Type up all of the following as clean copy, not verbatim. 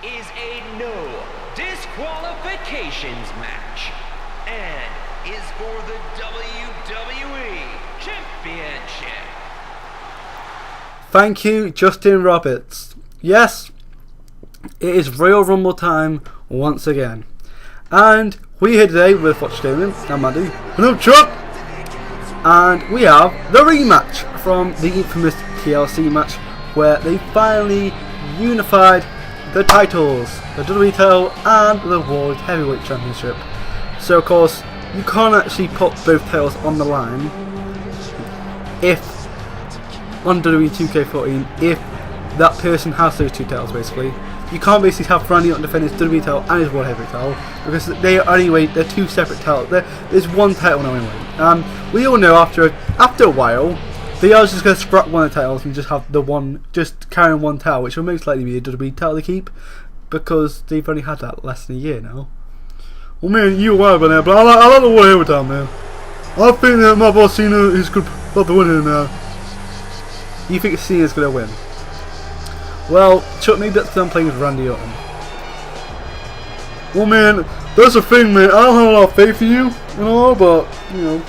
is a no disqualifications match and is for the WWE Championship. Thank you, Justin Roberts. Yes, it is Royal Rumble time once again. And we're here today with Watch Gaming. I'm Andy. And I'm Chuck. And we have the rematch from the infamous TLC match where they finally unified the titles, the WWE title and the World Heavyweight Championship. So of course, you can't actually put both titles on the line if on WWE 2K14 if that person has those two titles basically. You can't basically have Randy Orton defend his WWE title and his World Heavyweight title because they're two separate titles. There's one title now anyway. We all know after a while they are just going to scrap one of the titles and just have the one, just carrying one title, which will most likely be a WWE title to keep because they've only had that less than a year now. Well, man, you're right about that, but I like the World Heavyweight title, man. I think that my boss Cena is good about the winning now. You think Cena's going to win? Well, Chuck, maybe that's because I'm playing with Randy Orton. Well, man, that's the thing, man. I don't have a lot of faith in you, and all, but, you know.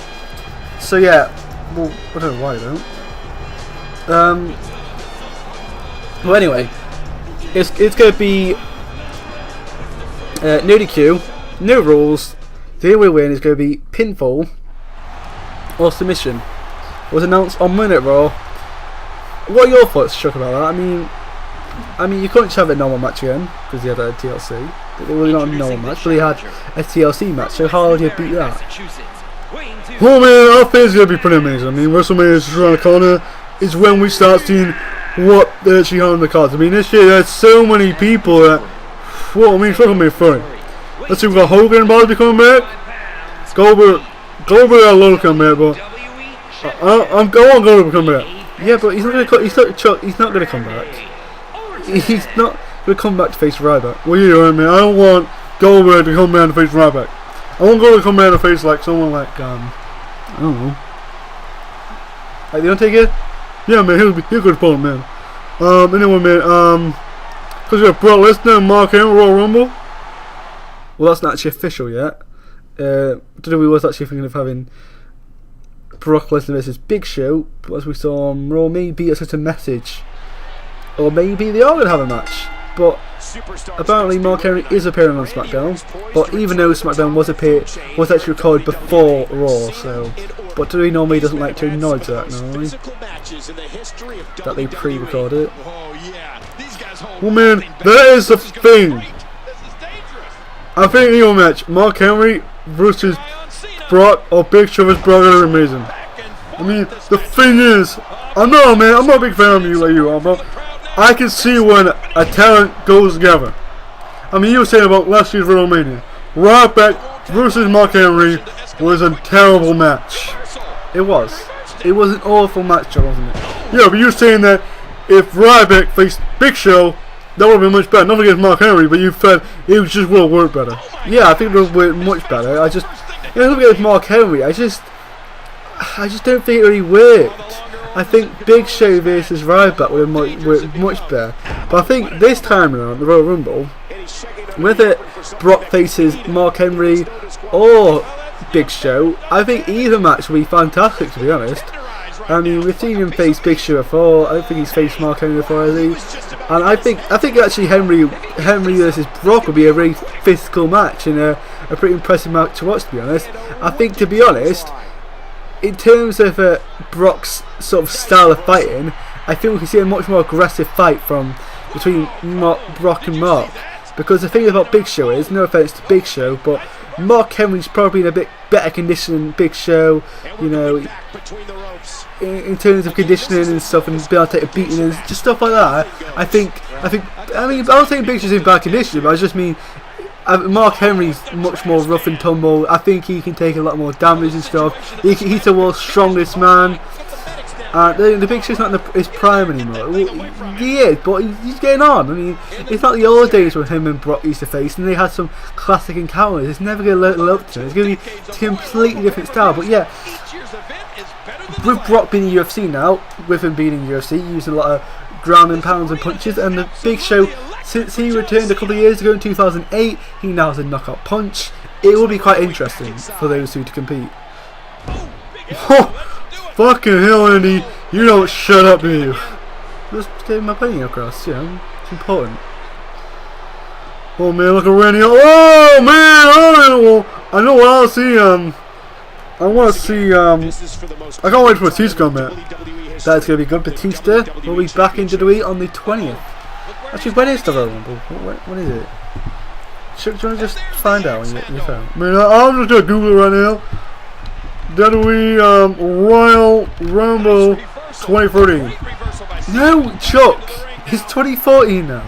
So, yeah. Well, I don't know why I don't. Well, anyway. It's going to be no DQ, no rules. The only win is going to be pinfall or submission. It was announced on Monday Night Raw. What are your thoughts, Chuck, about that? I mean, you couldn't just have a normal match again because he had a TLC. It was not a normal match, but he had a TLC match. So how would you beat that? Oh man, I think it's gonna be pretty amazing. I mean, WrestleMania is just around the corner. It's when we start seeing what they actually have on the cards. I mean, this year there's so many people that. Well, I mean, it's not gonna be fun. Let's see, we've got Hogan and Bobby coming back. Goldberg, I love coming back, but I want Goldberg to come back. Yeah, but he's not gonna come back. He's not going to come back to face Ryback. Well, you know what I mean? I don't want Goldberg to come back to face Ryback. I want Goldberg to come back to face like someone like, I don't know. Like The Undertaker? Yeah, man, he'll be a good opponent, man. Anyway, man, because we have Brock Lesnar and Mark Henry Royal Rumble. Well, that's not actually official yet. WWE was actually thinking of having Brock Lesnar versus Big Show, but as we saw on Raw, maybe it's just a message. Or maybe they are going to have a match. But apparently Mark Henry is appearing on SmackDown. But even though SmackDown was actually recorded before Raw, so. But WWE normally doesn't like to acknowledge that, normally. That they pre-record it. Well, man, that is the thing. I think in your match, Mark Henry versus Brock or Big Show versus Brock are amazing. I mean, the thing is, I know, man, I'm not a big fan of you like you are, but I can see when a talent goes together. I mean, you were saying about last year's WrestleMania. Ryback versus Mark Henry was a terrible match. It was. It was an awful match, wasn't it? Yeah, but you were saying that if Ryback faced Big Show, that would have been much better. Not against Mark Henry, but you felt it just would have worked better. Yeah, I think it would have worked much better. Not against Mark Henry. I just don't think it really worked. I think Big Show versus Ryback would have worked much better. But I think this time around, the Royal Rumble, whether Brock faces Mark Henry or Big Show, I think either match will be fantastic, to be honest. I mean, we've seen him face Big Show before. I don't think he's faced Mark Henry before, has he? And I think actually Henry versus Brock would be a really physical match and a pretty impressive match to watch, to be honest. I think, to be honest, in terms of Brock's sort of style of fighting, I think we can see a much more aggressive fight between Brock and Mark. Because the thing about Big Show is, no offense to Big Show, but Mark Henry's probably in a bit better condition than Big Show, you know, in terms of conditioning and stuff, and being able to take a beating and just stuff like that. I mean, I'm not saying Big Show's in bad condition, but I just mean Mark Henry's much more rough and tumble. I think he can take a lot more damage and stuff. He's the world's strongest man. The Big Show's not in his prime anymore. He is, but he's getting on. I mean, it's not the old days when him and Brock used to face, and they had some classic encounters. It's never going to live up to it. It's going to be a completely different style. But yeah, with Brock being in the UFC now, with him being in the UFC, using a lot of ground and pounds and punches, and the Big Show Since he returned a couple of years ago in 2008, he now has a knockout punch. It will be quite interesting for those two to compete. Oh, fucking hell, Andy. You don't shut up, do you? Just getting my opinion across, you know. It's important. Oh man, look at Randy. Oh man, I know what I'll see. I want to see. I can't wait for Batista to come back. That's going to be good. Batista will be back in WWE on the 20th. Actually, when is the Royal Rumble? When is it? Do you want to just find out on your phone? Man, I'm just going to Google it right now. WWE Royal Rumble 2014. No, Chuck. It's 2014 now.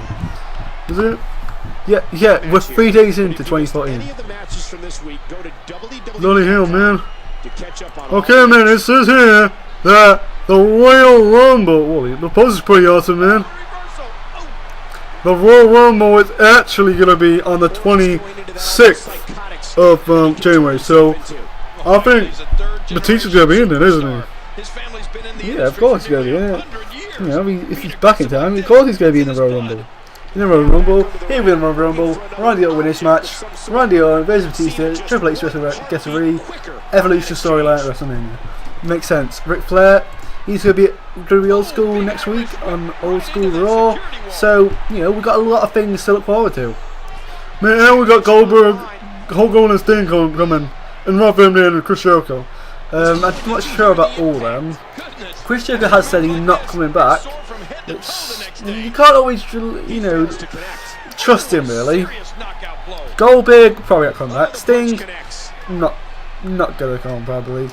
Is it? Yeah, we're 3 days into 2014. Bloody hell, man. Okay, man, it says here that the Royal Rumble, well, the post is pretty awesome, man. The Royal Rumble is actually going to be on the 26th of January, so I think Batista's going to be in there, isn't he? Yeah, of course he's going to be in it. You know, if he's back in time, of course he's going to be in the Royal Rumble. In the Royal Rumble, he'll be in the Royal Rumble. Randy Orton win this match. Randy Orton versus Batista. Triple H gets a Evolution storyline at WrestleMania. Makes sense. Ric Flair, he's going to be old school next week on Old School Raw. So you know we've got a lot of things to look forward to. Man, now we got Goldberg, Hulk Hogan and Sting coming, and Rob Van Dam and Chris Jericho. I'm not sure about all them. Chris Jericho has said he's not coming back. You can't always, you know, trust him really. Goldberg probably not coming back. Sting, not gonna come probably.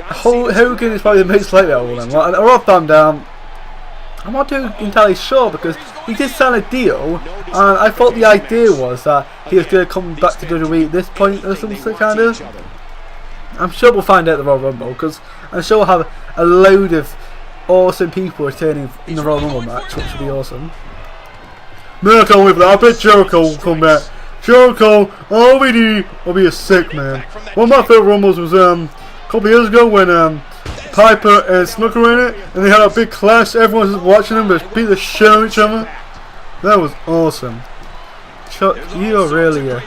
Hogan is probably the most likely out of all them. And Rob Van Dam, I'm not too entirely sure because he did sign a deal, and I thought the idea was that he was gonna come back to WWE at this point or something kind of. I'm sure we'll find out the Royal Rumble because I'm sure we'll have a load of awesome people returning in the Royal Rumble match, which will be awesome. Man, I can't wait for that. I bet Jericho will come back. Jericho, OVD will be a sick man. One of my favourite Rumbles was a couple of years ago when Piper and Snooker were in it, and they had a big clash. Everyone was watching them, but beat the shit out of each other. That was awesome. Chuck, you are really a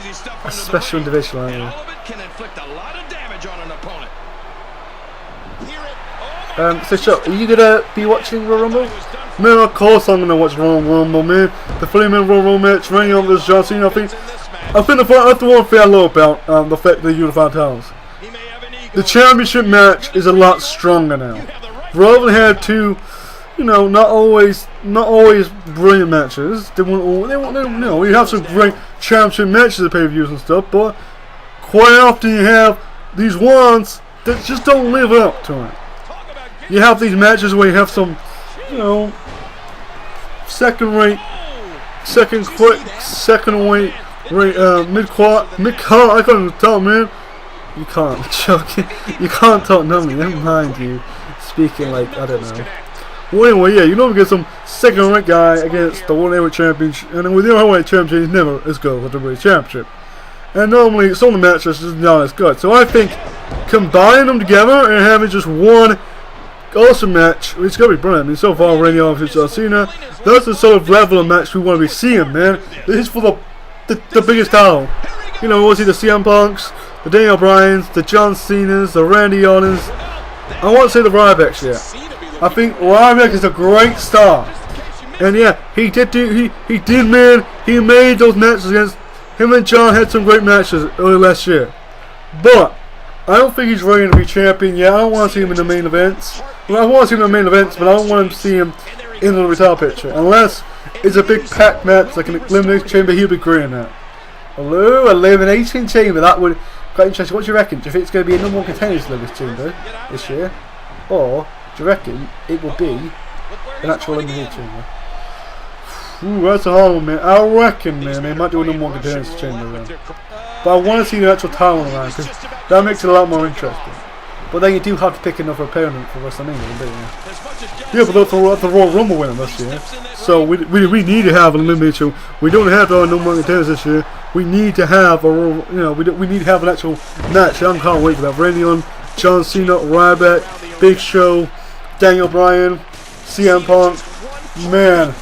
special individual, aren't you? So Chuck, are you gonna be watching Royal Rumble? Man, of course I'm gonna watch Royal Rumble, man. The 3-man Royal Rumble match, Randy Orton versus John Cena. I think the one thing I love about the fact of the unified titles. The championship match is a lot stronger now. Rather than have two, you know, not always brilliant matches. They want you have some great championship matches at pay-per-views and stuff, but quite often you have these ones that just don't live up to it. You have these matches where you have some, you know, second weight, mid-card, I can't even tell, man. You can't, Chuck. You can't talk normally, never mind you speaking like, I don't know. Well, anyway, yeah, you normally get some second-rank guy against the World Heavyweight Championship, and then with the Heavyweight Championship, he's never as good with the World Championship. And normally, some of the matches are not as good. So I think combining them together and having just one awesome match, it's going to be brilliant. I mean, so far, Randy Orton versus John Cena, that's the sort of level of match we want to be seeing, man. This is for the biggest title. You know, we'll see the CM Punks, the Daniel Bryans, the John Cenas, the Randy Ortons. I want to say the Ryback's yet. I think Ryback is a great star. And yeah, he did, man. He made those matches against him and John had some great matches early last year. But I don't think he's ready to be champion yet. I don't want to see him in the main events. Well, I want to see him in the main events, but I don't want him to see him in the title picture. Unless it's a big packed match like an Elimination Chamber, he'll be great in that. Hello, Elimination Chamber. That would be quite interesting. What do you reckon? Do you think it's going to be a number one contenders Elimination Chamber this year? Or do you reckon it will be an actual Elimination Chamber? Ooh, that's a hard one, man. I reckon, man, they might do a number one contenders chamber then. But I want to see the actual title around because that makes it a lot more interesting. But then you do have to pick another opponent for WrestleMania, don't you? Yeah, but that's the Royal Rumble winner this year. So we need to have an elimination. We don't have to have number one contenders this year. We need to have we need to have an actual match. I can't wait for that. Randy Orton, John Cena, Ryback, Big Show, Daniel Bryan, CM Punk. Man,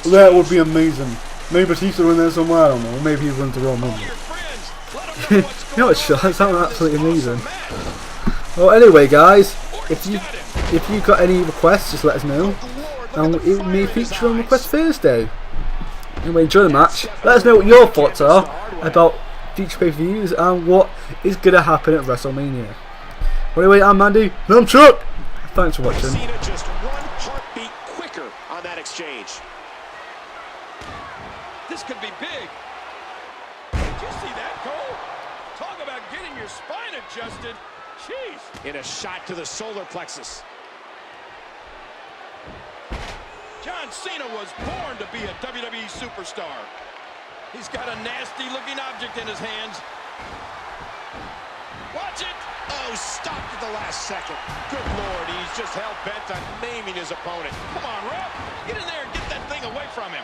exchange. That would be amazing. Maybe Batista in there somewhere, I don't know. Maybe he runs the Royal Rumble. You know what, Sean? That sounds absolutely amazing. Well, anyway, guys, if you got any requests, just let us know, and it may feature on Request Thursday. Anyway, enjoy the match. Let us know what your thoughts are about future pay-per-views and what is going to happen at WrestleMania. Well, anyway, I'm Mandy, and I'm Chuck. Thanks for watching. Cena just one heartbeat quicker on that exchange. This could be big. Did you see that, Cole? Talk about getting your spine adjusted. Jeez. In a shot to the solar plexus. John Cena was born to be a WWE superstar. He's got a nasty-looking object in his hands. Watch it. Oh, stopped at the last second. Good Lord, he's just hell-bent on maiming his opponent. Come on, ref. Get in there and get that thing away from him.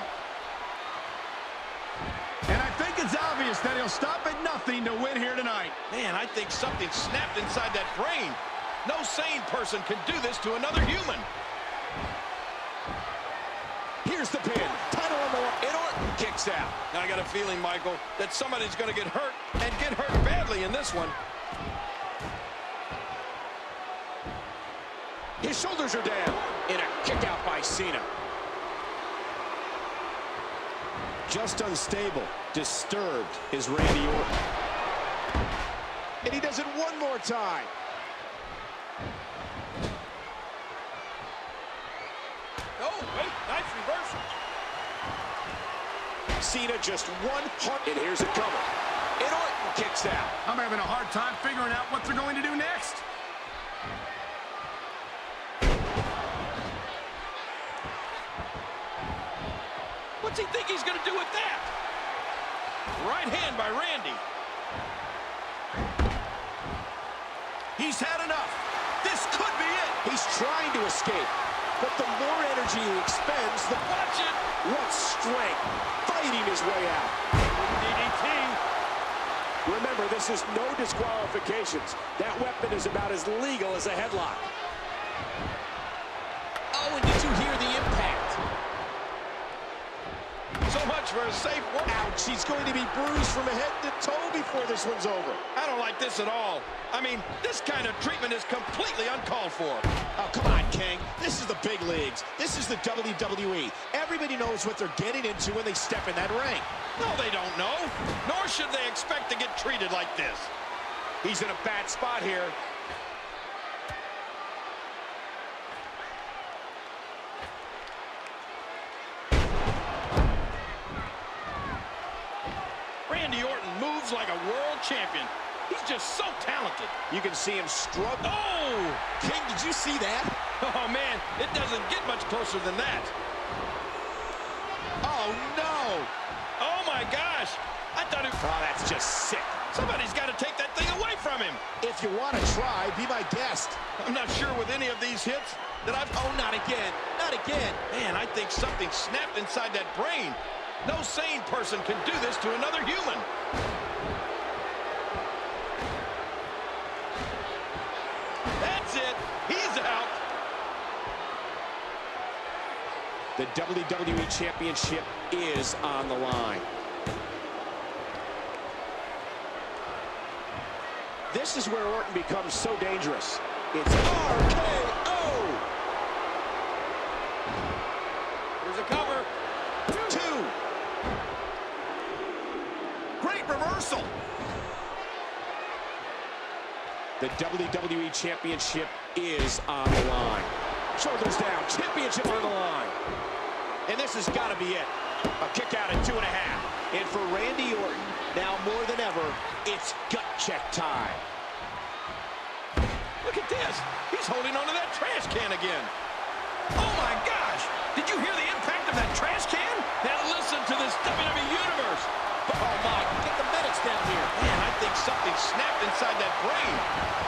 And I think it's obvious that he'll stop at nothing to win here tonight. Man, I think something snapped inside that brain. No sane person can do this to another human. Here's the pin. Title on the line. And Orton kicks out. Now I got a feeling, Michael, that somebody's going to get hurt, and get hurt badly in this one. His shoulders are down. In a kick out by Cena. Just unstable. Disturbed is Randy Orton. And he does it one more time. Oh, wait, nice reversal. Cena just one heart. And here's a cover. And Orton kicks out. I'm having a hard time figuring out what they're going to do next. What's he think he's going to do with that? Right hand by Randy. He's had enough. This could be it. He's trying to escape. But the more energy he expends, the Watch it. what strength. Fighting his way out. DDT. Remember, this is no disqualifications. That weapon is about as legal as a headlock. Oh, and did you hear the impact? So much for a safe work. Ouch, he's going to be bruised from head to toe before this one's over. I don't like this at all. I mean, this kind of treatment is completely uncalled for. Oh, come on, King. This is the big leagues. This is the WWE. Everybody knows what they're getting into when they step in that ring. No, they don't know. Nor should they expect to get treated like this. He's in a bad spot here. Randy Orton moves like a world champion. He's just so talented. You can see him struggle. Oh! King, did you see that? Oh, man, it doesn't get much closer than that. Oh, no. Oh, my gosh. I thought it... Oh, that's just sick. Somebody's got to take that thing away from him. If you want to try, be my guest. I'm not sure with any of these hits that I've... Oh, not again. Not again. Man, I think something snapped inside that brain. No sane person can do this to another human. That's it. He's out. The WWE Championship is on the line. This is where Orton becomes so dangerous. It's RKO. There's a cover. 2. Great reversal. The WWE Championship is on the line. Shoulders down, championship on the line. And this has got to be it. A kick out at 2.5. And for Randy Orton, now more than ever, it's gut check time. Look at this. He's holding onto that trash can again. Oh, my gosh. Did you hear the impact of that trash can? Now listen to this WWE Universe. Oh, my. Get the medics down here. Man, I think something snapped inside that brain.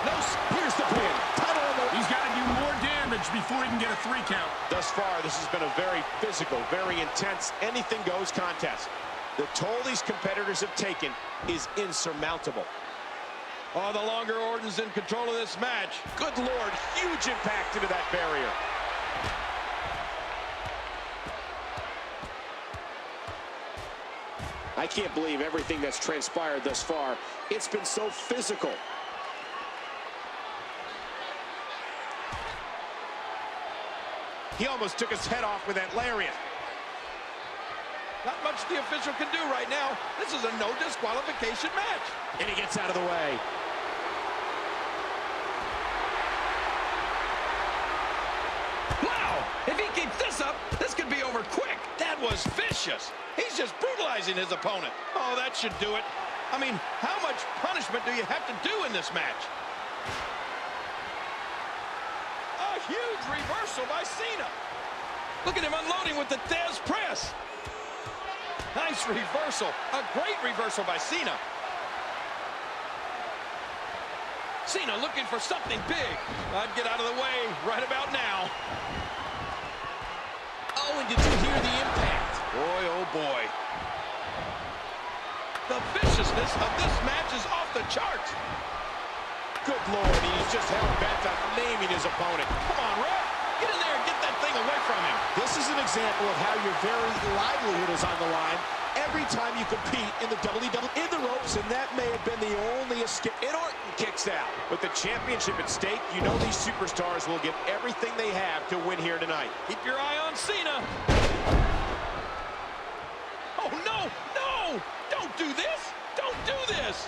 No, Here's the pin. Title on the... He's got to do more damage before he can get a 3 count. Thus far, this has been a very physical, very intense, anything-goes contest. The toll these competitors have taken is insurmountable. Oh, the longer Orton's in control of this match. Good Lord, huge impact into that barrier. I can't believe everything that's transpired thus far. It's been so physical. He almost took his head off with that lariat. Not much the official can do right now. This is a no disqualification match. And he gets out of the way. Wow! If he keeps this up, this could be over quick. That was vicious. He's just brutalizing his opponent. Oh, that should do it. I mean, how much punishment do you have to do in this match? A huge reversal by Cena. Look at him unloading with the Thez press. Nice reversal. A great reversal by Cena. Cena looking for something big. I'd get out of the way right about now. Oh, and did you hear the impact? Boy, oh boy. The viciousness of this match is off the charts. Good Lord, he's just hell-bent on naming his opponent. Come on, ref. Get in there and get that thing away from him. This is an example of how your very livelihood is on the line every time you compete in the WWE in the ropes, and that may have been the only escape. And Orton kicks out. With the championship at stake, you know these superstars will give everything they have to win here tonight. Keep your eye on Cena. Oh, no, no! Don't do this! Don't do this!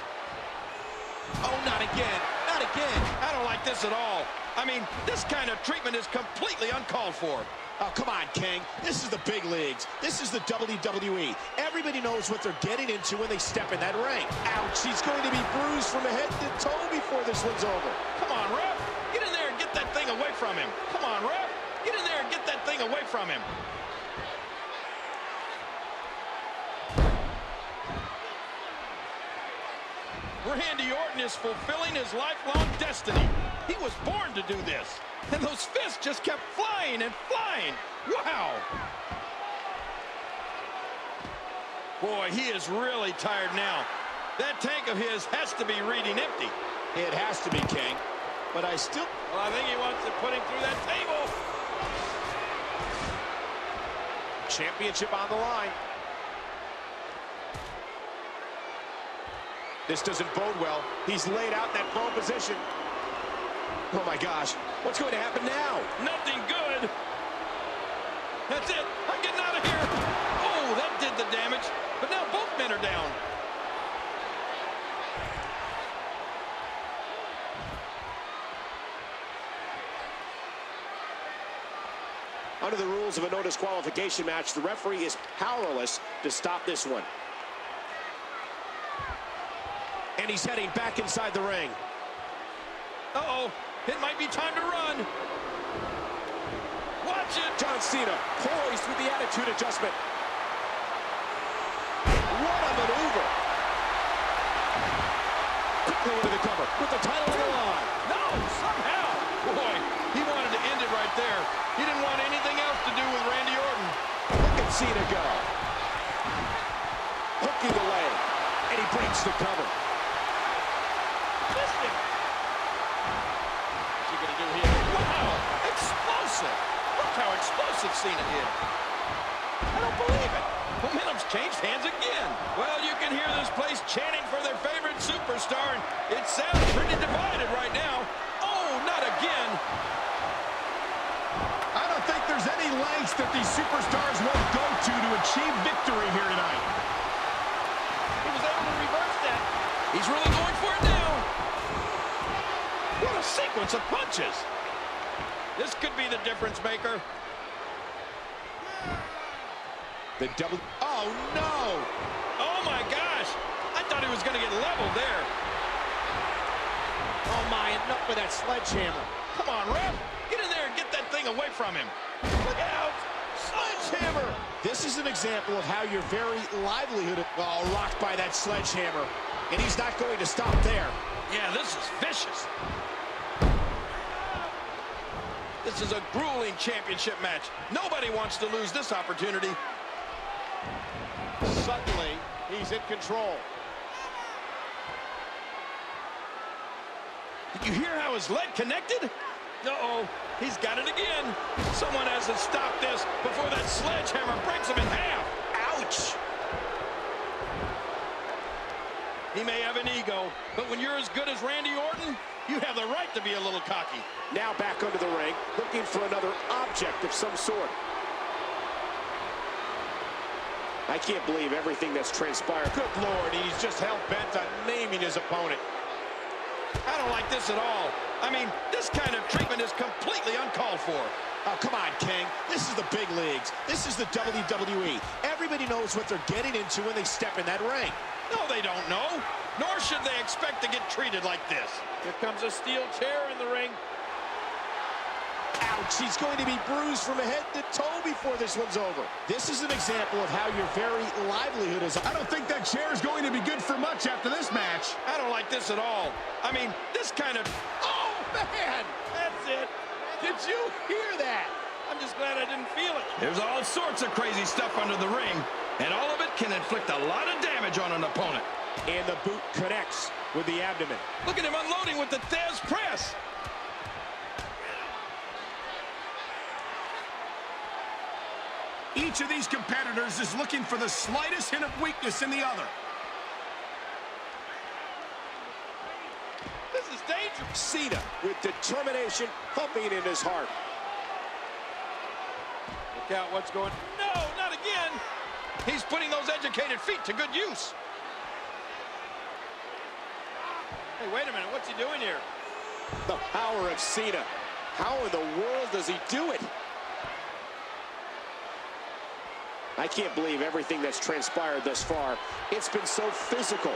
Oh, not again. Not again. I don't like this at all. I mean, this kind of treatment is completely uncalled for. Oh, come on, King. This is the big leagues. This is the WWE. Everybody knows what they're getting into when they step in that ring. Ouch, he's going to be bruised from head to toe before this one's over. Come on, ref. Get in there and get that thing away from him. Come on, ref. Get in there and get that thing away from him. Randy Orton is fulfilling his lifelong destiny. He was born to do this. And those fists just kept flying and flying. Wow. Boy, he is really tired now. That tank of his has to be reading empty. It has to be, King. But I still... Well, I think he wants to put him through that table. Championship on the line. This doesn't bode well. He's laid out in that prone position. Oh, my gosh. What's going to happen now? Nothing good. That's it. I'm getting out of here. Oh, that did the damage. But now both men are down. Under the rules of a no disqualification match, the referee is powerless to stop this one. And he's heading back inside the ring. Uh-oh. It might be time to run. Watch it. John Cena poised with the attitude adjustment. What a maneuver. Quickly into the cover with the title on the line. No, somehow. Boy, he wanted to end it right there. He didn't want anything else to do with Randy Orton. Look at Cena go. Hooking the leg. And he breaks the cover. Listen. What's he going to do here? Wow, explosive. Look how explosive Cena is. I don't believe it. Momentum's changed hands again. Well, you can hear this place chanting for their favorite superstar, and it sounds pretty divided right now. Oh, not again. I don't think there's any lengths that these superstars won't go to achieve victory here tonight. He was able to reverse that. He's really going for it now. What a sequence of punches. This could be the difference maker. The double... Oh, no! Oh, my gosh. I thought he was going to get leveled there. Oh, my, enough with that sledgehammer. Come on, ref. Get in there and get that thing away from him. Look out. Sledgehammer. This is an example of how your very livelihood... Oh, rocked by that sledgehammer. And he's not going to stop there. Yeah, this is vicious. This is a grueling championship match. Nobody wants to lose this opportunity. Suddenly, he's in control. Did you hear how his leg connected? Uh-oh, he's got it again. Someone has to stop this before that sledgehammer breaks him in half. Ouch! But when you're as good as Randy Orton, you have the right to be a little cocky. Now back under the ring, looking for another object of some sort. I can't believe everything that's transpired. Good Lord, he's just hell-bent on naming his opponent. I don't like this at all. I mean, this kind of treatment is completely uncalled for. Oh, come on, King. This is the big leagues. This is the WWE. Everybody knows what they're getting into when they step in that ring. No, they don't know. Nor should they expect to get treated like this. Here comes a steel chair in the ring. Ouch, he's going to be bruised from head to toe before this one's over. This is an example of how your very livelihood is. I don't think that chair is going to be good for much after this match. I don't like this at all. I mean, this kind of... Oh, man! That's it. Did you hear that? I'm just glad I didn't feel it. There's all sorts of crazy stuff under the ring, and all of it can inflict a lot of damage on an opponent. And the boot connects with the abdomen. Look at him unloading with the Thesz press. Each of these competitors is looking for the slightest hint of weakness in the other. This is dangerous. Cena with determination pumping in his heart. Look out what's going... No, not again. He's putting those educated feet to good use. Hey, wait a minute. What's he doing here? The power of Cena. How in the world does he do it? I can't believe everything that's transpired thus far. It's been so physical.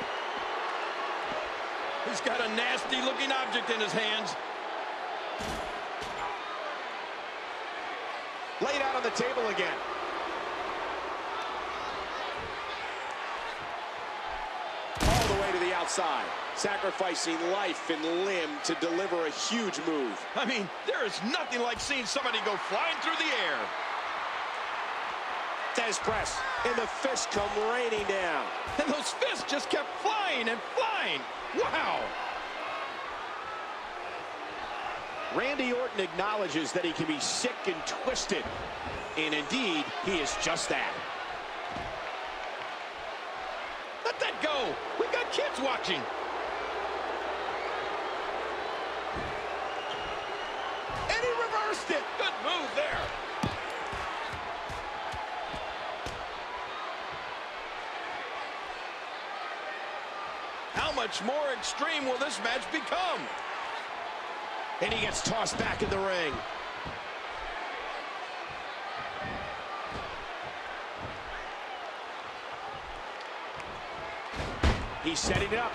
He's got a nasty-looking object in his hands. Laid out on the table again. All the way to the outside. Sacrificing life and limb to deliver a huge move. I mean, there is nothing like seeing somebody go flying through the air. Thesz press, and the fists come raining down. And those fists just kept flying and flying. Wow. Randy Orton acknowledges that he can be sick and twisted. And indeed, he is just that. Let that go. We've got kids watching. And he reversed it. Good move there. How much more extreme will this match become? And he gets tossed back in the ring. He's setting it up.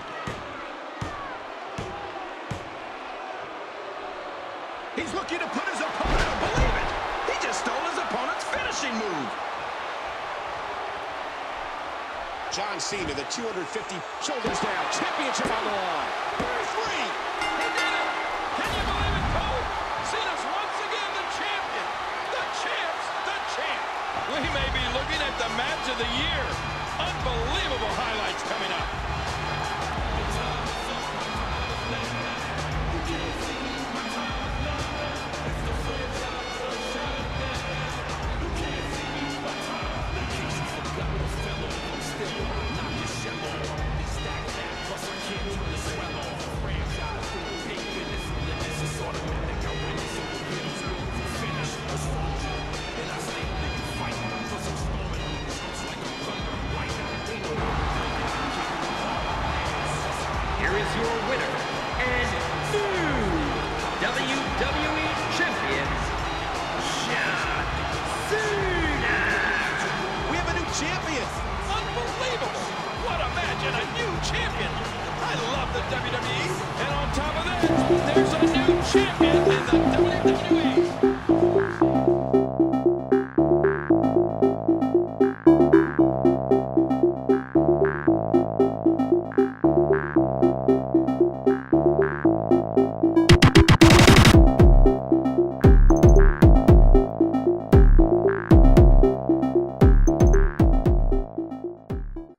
He's looking to put his opponent. Believe it. He just stole his opponent's finishing move. John Cena, the 250 shoulders down, championship on the line. Free. He did it. Can you believe it, Cole? Cena's once again the champion. The champ's the champ. We may be looking at the match of the year. Unbelievable highlights coming up. Here is your winner and new WWE Champion, John Cena. We have a new champion. Unbelievable. What a match and a new champion. I love the WWE. And on top of that, there's a new champion.